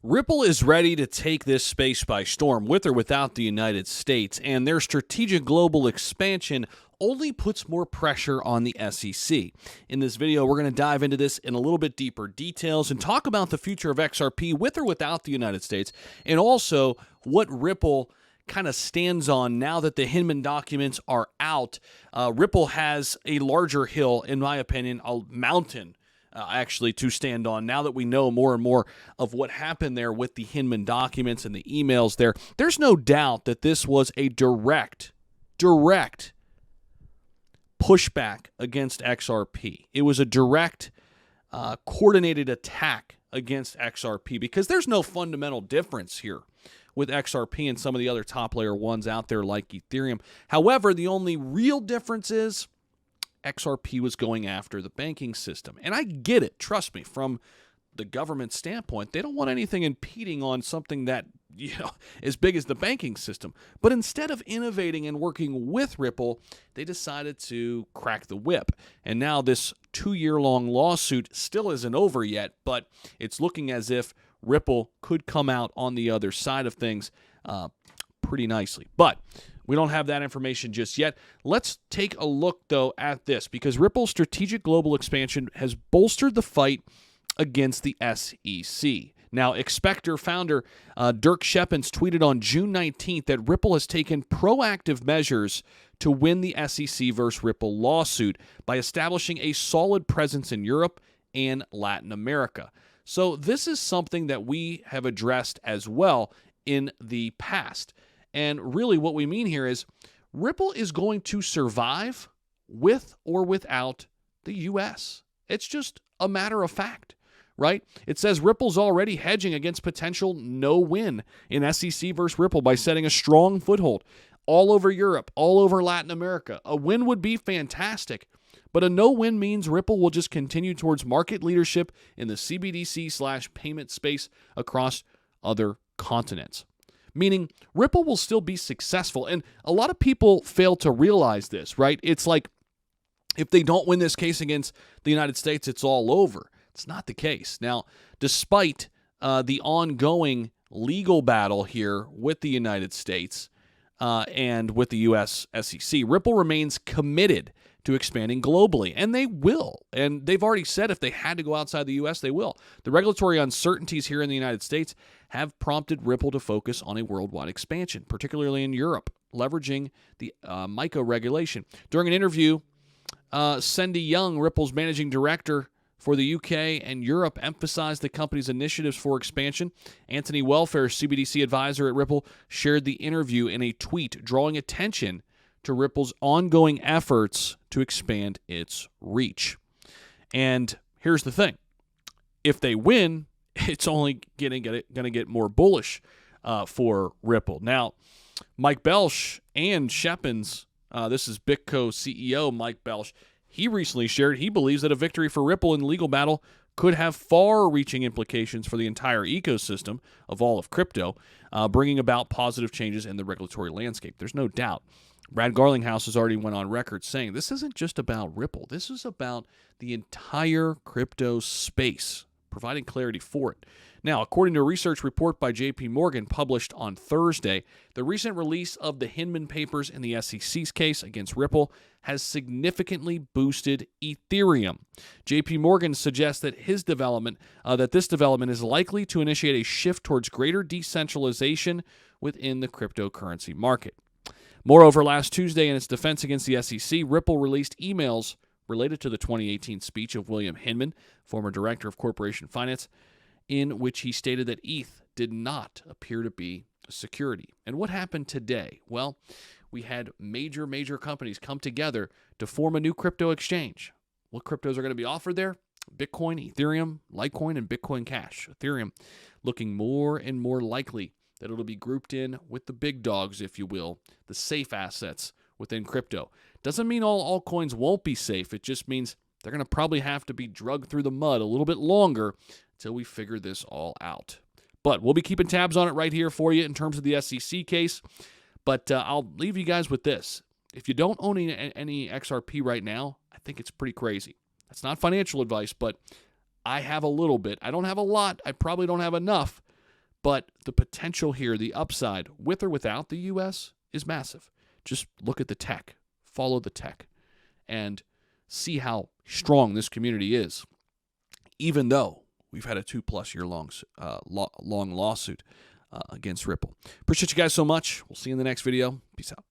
Ripple is ready to take this space by storm, with or without the United States, and their strategic global expansion only puts more pressure on the SEC. In this video, we're going to dive into this in a little bit deeper details and talk about the future of XRP with or without the United States, and also what Ripple kind of stands on now that the Hinman documents are out. Ripple has a larger hill, in my opinion, a mountain actually to stand on now that we know more and more of what happened there with the Hinman documents and the emails there. There's no doubt that this was a direct pushback against XRP. It was a direct coordinated attack against XRP because there's no fundamental difference here with XRP and some of the other top layer ones out there like Ethereum. However, the only real difference is XRP was going after the banking system. And I get it, trust me, from the government standpoint. They don't want anything impeding on something that, as big as the banking system. But instead of innovating and working with Ripple, they decided to crack the whip. And now this 2-year-long lawsuit still isn't over yet, but it's looking as if Ripple could come out on the other side of things pretty nicely. But we don't have that information just yet. Let's take a look, though, at this, because Ripple's strategic global expansion has bolstered the fight against the SEC. Now, Expector founder Dirk Scheppens tweeted on June 19th that Ripple has taken proactive measures to win the SEC versus Ripple lawsuit by establishing a solid presence in Europe and Latin America. So this is something that we have addressed as well in the past. And really what we mean here is Ripple is going to survive with or without the U.S. It's just a matter of fact, right? It says Ripple's already hedging against potential no-win in SEC versus Ripple by setting a strong foothold all over Europe, all over Latin America. A win would be fantastic, but a no-win means Ripple will just continue towards market leadership in the CBDC/payment space across other continents. Meaning Ripple will still be successful. And a lot of people fail to realize this, right? It's like if they don't win this case against the United States, it's all over. It's not the case. Now, despite the ongoing legal battle here with the United States and with the U.S. SEC, Ripple remains committed to expanding globally, and they will. And they've already said if they had to go outside the U.S., they will. The regulatory uncertainties here in the United States have prompted Ripple to focus on a worldwide expansion, particularly in Europe, leveraging the MiCA regulation. During an interview, Cindy Young, Ripple's managing director for the UK and Europe, emphasized the company's initiatives for expansion. Anthony Welfare, CBDC advisor at Ripple, shared the interview in a tweet, drawing attention to Ripple's ongoing efforts to expand its reach. And here's the thing. If they win, it's only going to get more bullish for Ripple. Now, Mike Belch and Scheppens, this is BitCo CEO Mike Belch, he recently shared he believes that a victory for Ripple in the legal battle could have far-reaching implications for the entire ecosystem of all of crypto, bringing about positive changes in the regulatory landscape. There's no doubt. Brad Garlinghouse has already went on record saying this isn't just about Ripple. This is about the entire crypto space, providing clarity for it. Now, according to a research report by JP Morgan published on Thursday, the recent release of the Hinman papers in the SEC's case against Ripple has significantly boosted Ethereum. JP Morgan suggests that this development is likely to initiate a shift towards greater decentralization within the cryptocurrency market. Moreover, last Tuesday, in its defense against the SEC, Ripple released emails related to the 2018 speech of William Hinman, former director of corporation finance, in which he stated that ETH did not appear to be a security. And what happened today? Well, we had major companies come together to form a new crypto exchange. What cryptos are going to be offered there? Bitcoin, Ethereum, Litecoin, and Bitcoin Cash. Ethereum looking more and more likely that it'll be grouped in with the big dogs, if you will, the safe assets within crypto. Doesn't mean all altcoins won't be safe. It just means they're going to probably have to be drugged through the mud a little bit longer until we figure this all out. But we'll be keeping tabs on it right here for you in terms of the SEC case. But I'll leave you guys with this. If you don't own any XRP right now, I think it's pretty crazy. That's not financial advice, but I have a little bit. I don't have a lot. I probably don't have enough. But the potential here, the upside, with or without the U.S., is massive. Just look at the tech, follow the tech, and see how strong this community is, even though we've had a 2+ year long lawsuit against Ripple. Appreciate you guys so much. We'll see you in the next video. Peace out.